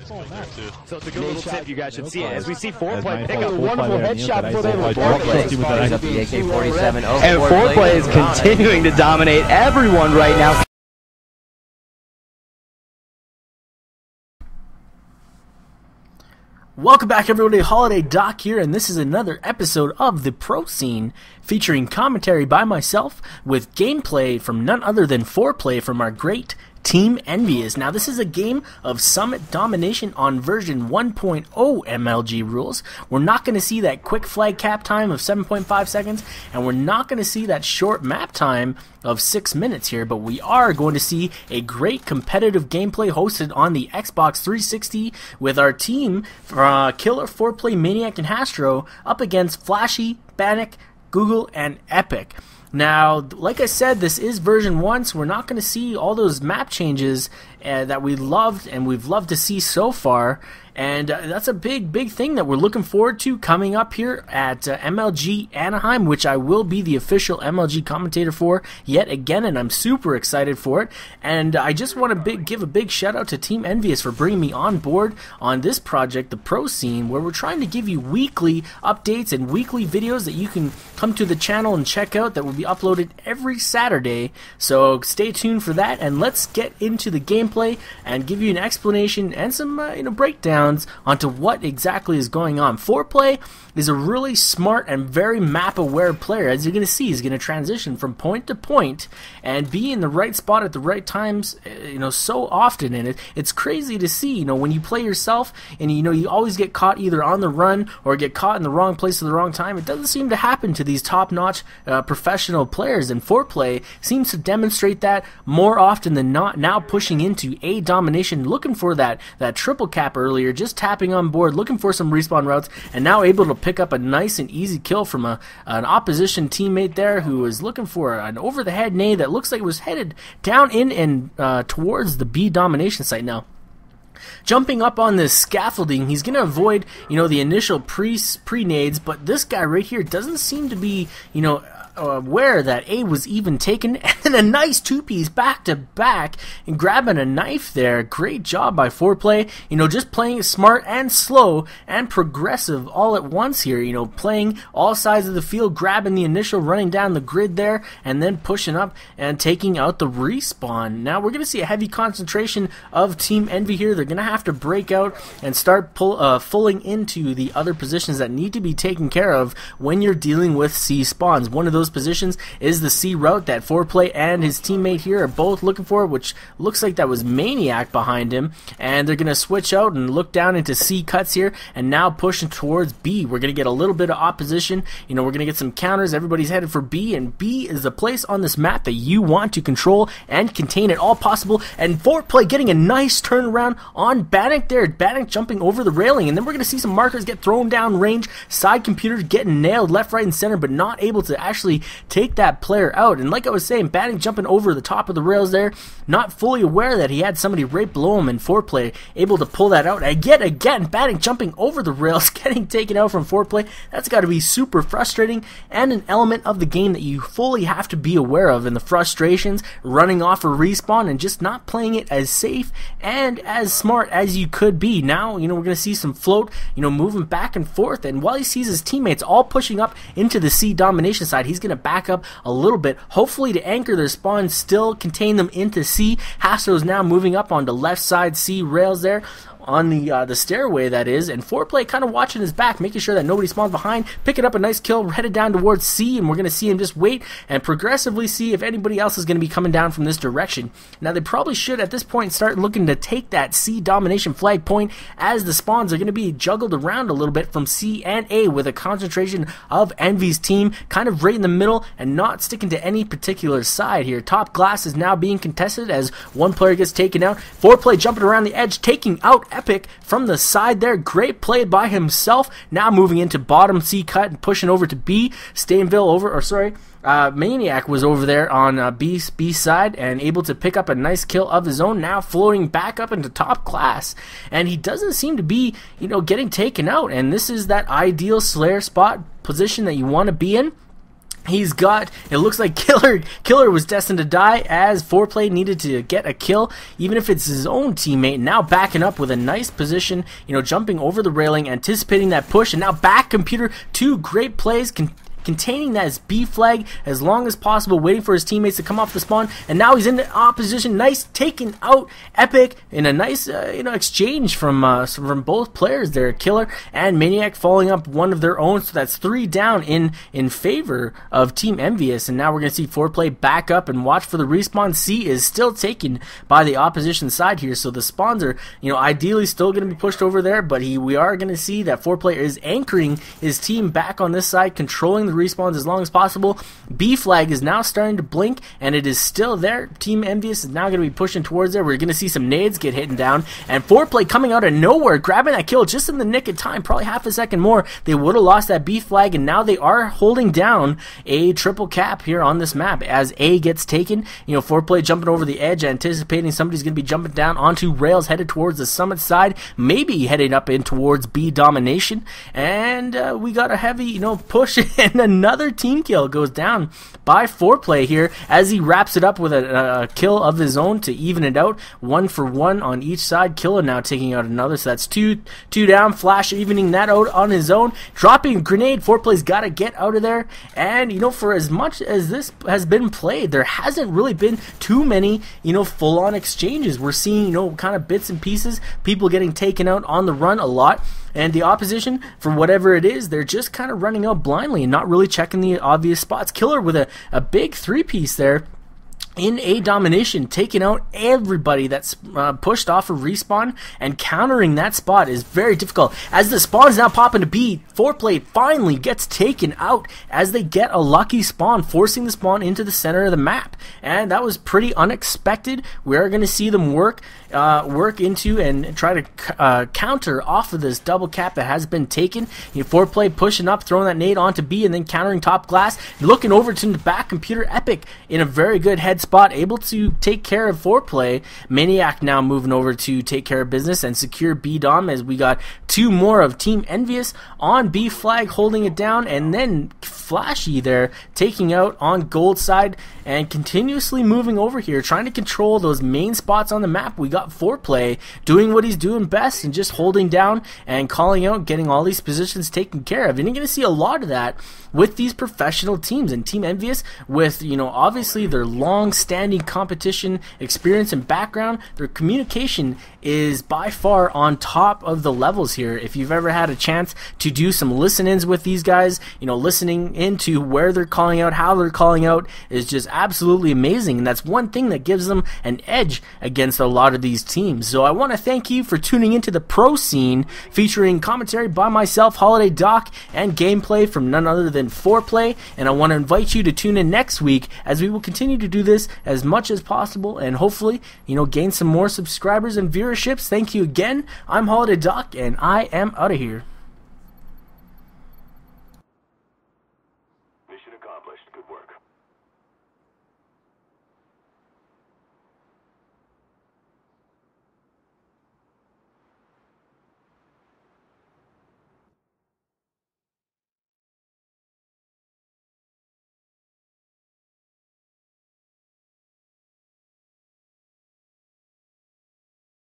So it's a good little tip you guys should see. As we see FoRePLayy pick up a wonderful headshot before they were FoRePLayy. And FoRePLayy is continuing to dominate everyone right now. Welcome back, everybody. HolidayDoc here, and this is another episode of the Pro Scene, featuring commentary by myself with gameplay from none other than FoRePLayy from our great Team Envious. Now, this is a game of Summit Domination on version 1.0 MLG rules. We're not going to see that quick flag cap time of 7.5 seconds, and we're not going to see that short map time of 6 minutes here, but we are going to see a great competitive gameplay hosted on the Xbox 360 with our team, Killer, FoRePLayy, Maniac, and Hastro up against Flashy, Bannock, Google, and Epic. Now, like I said, this is version 1, so we're not going to see all those map changes that we loved and we've loved to see so far. And that's a big thing that we're looking forward to coming up here at MLG Anaheim, which I will be the official MLG commentator for yet again, and I'm super excited for it. And I just want to give a big shout out to Team Envious for bringing me on board on this project, the Pro Scene, where we're trying to give you weekly updates and weekly videos that you can come to the channel and check out that will be uploaded every Saturday. So stay tuned for that, and let's get into the gameplay and give you an explanation and some breakdowns onto what exactly is going on. FoRePLayy is a really smart and very map-aware player. As you're going to see, he's going to transition from point to point and be in the right spot at the right times, so often. And it's crazy to see, when you play yourself and you always get caught either on the run or get caught in the wrong place at the wrong time. It doesn't seem to happen to these top-notch professional players, and FoRePLayy seems to demonstrate that more often than not. Now pushing into A domination, looking for that triple cap earlier, just tapping on board, looking for some respawn routes, and now able to pick up a nice and easy kill from an opposition teammate there who was looking for an over-the-head nade that looks like it was headed down in and towards the B domination site. Now, jumping up on this scaffolding, he's going to avoid, the initial pre-nades, but this guy right here doesn't seem to be, aware that A was even taken, and then a nice two-piece back-to-back and grabbing a knife there. Great job by FoRePLayy, just playing smart and slow and progressive all at once here, playing all sides of the field, grabbing the initial, running down the grid there, and then pushing up and taking out the respawn. Now we're going to see a heavy concentration of Team Envy here. They're going to have to break out and start pulling into the other positions that need to be taken care of when you're dealing with C spawns. One of those positions is the C route that FoRePLayy and his teammate here are both looking for, which looks like that was Maniac behind him, and they're going to switch out and look down into C cuts here, and now pushing towards B. We're going to get a little bit of opposition, we're going to get some counters. Everybody's headed for B, and B is the place on this map that you want to control and contain at all possible, and FoRePLayy getting a nice turnaround on Bannock there. Bannock jumping over the railing, and then we're going to see some markers get thrown down range, side computers getting nailed left, right, and center, but not able to actually take that player out. And like I was saying, Bannock jumping over the top of the rails there, not fully aware that he had somebody right below him, and FoRePLayy able to pull that out. And again, Bannock jumping over the rails, getting taken out from FoRePLayy. That's got to be super frustrating, and an element of the game that you fully have to be aware of, and the frustrations, running off a respawn and just not playing it as safe and as smart as you could be. Now, we're going to see some float, moving back and forth, and while he sees his teammates all pushing up into the C domination side, he's going to back up a little bit, hopefully to anchor their spawn, still contain them into C. Hastro's now moving up onto left side C rails there on the stairway, that is, and FoRePLayy kind of watching his back, making sure that nobody spawns behind, picking up a nice kill, headed down towards C, and we're going to see him just wait and progressively see if anybody else is going to be coming down from this direction. Now, they probably should at this point start looking to take that C domination flag point, as the spawns are going to be juggled around a little bit from C and A, with a concentration of Envy's team kind of right in the middle and not sticking to any particular side here. Top glass is now being contested as one player gets taken out. FoRePLayy jumping around the edge, taking out Epic from the side there. Great play by himself. Now moving into bottom C cut and pushing over to B. Maniac was over there on B side and able to pick up a nice kill of his own. Now floating back up into top class, and he doesn't seem to be, getting taken out. And this is that ideal Slayer spot position that you want to be in. He's got, it looks like Killer was destined to die, as FoRePLayy needed to get a kill, even if it's his own teammate. Now backing up with a nice position, you know, jumping over the railing, anticipating that push, and now back computer, 2 great plays, containing that as B flag as long as possible, waiting for his teammates to come off the spawn, and now he's in the opposition. Nice taking out Epic in a nice you know, exchange from both players there. Killer and Maniac following up one of their own, so that's 3 down in favor of Team Envious. And now we're gonna see FoRePLayy back up and watch for the respawn. C is still taken by the opposition side here, so the spawns are, you know, ideally still gonna be pushed over there, but we are gonna see that FoRePLayy is anchoring his team back on this side, controlling the respawns as long as possible. B flag is now starting to blink, and it is still there. Team Envious is now going to be pushing towards there. We're going to see some nades get hit down, and FoRePLayy coming out of nowhere, grabbing that kill just in the nick of time. Probably half a second more, they would have lost that B flag, and now they are holding down a triple cap here on this map as A gets taken. You know, FoRePLayy jumping over the edge, anticipating somebody's going to be jumping down onto rails, headed towards the summit side, maybe heading up in towards B Domination, and we got a heavy, you know, push, and another team kill goes down by FoRePLayy here as he wraps it up with a kill of his own to even it out. 1 for 1 on each side. Killer now taking out another, so that's two down. Flash evening that out on his own, dropping a grenade. FoRePLay's got to get out of there, and you know, for as much as this has been played, there hasn't really been too many, you know, full-on exchanges. We're seeing, you know, kind of bits and pieces, people getting taken out on the run a lot, and the opposition, for whatever it is, they're just kind of running out blindly and not really checking the obvious spots. Killer with a big 3-piece there in A Domination, taking out everybody that's pushed off of respawn, and countering that spot is very difficult. As the spawn is now popping to B, FoRePLayy finally gets taken out as they get a lucky spawn, forcing the spawn into the center of the map, and that was pretty unexpected. We are going to see them work into and try to counter off of this double cap that has been taken. You know, FoRePLayy pushing up, throwing that nade onto B, and then countering top glass, looking over to the back computer. Epic in a very good head spot, able to take care of FoRePLayy. Maniac now moving over to take care of business and secure B Dom, as we got 2 more of Team Envious on B flag holding it down, and then Flashy there taking out on gold side and continuously moving over here, trying to control those main spots on the map. We got FoRePLayy doing what he's doing best and just holding down and calling out, getting all these positions taken care of. And you're going to see a lot of that with these professional teams. And Team Envious, with, you know, obviously their long-standing competition experience and background, their communication is by far on top of the levels here. If you've ever had a chance to do some listen-ins with these guys, you know, listening into where they're calling out, how they're calling out, is just absolutely amazing, and that's one thing that gives them an edge against a lot of these teams. So I want to thank you for tuning into the pro scene, featuring commentary by myself, HolidayDoc, and gameplay from none other than FoRePLayy, and I want to invite you to tune in next week as we will continue to do this as much as possible and hopefully, you know, gain some more subscribers and viewerships. Thank you again. I'm HolidayDoc, and I am out of here. Mission accomplished. Good work.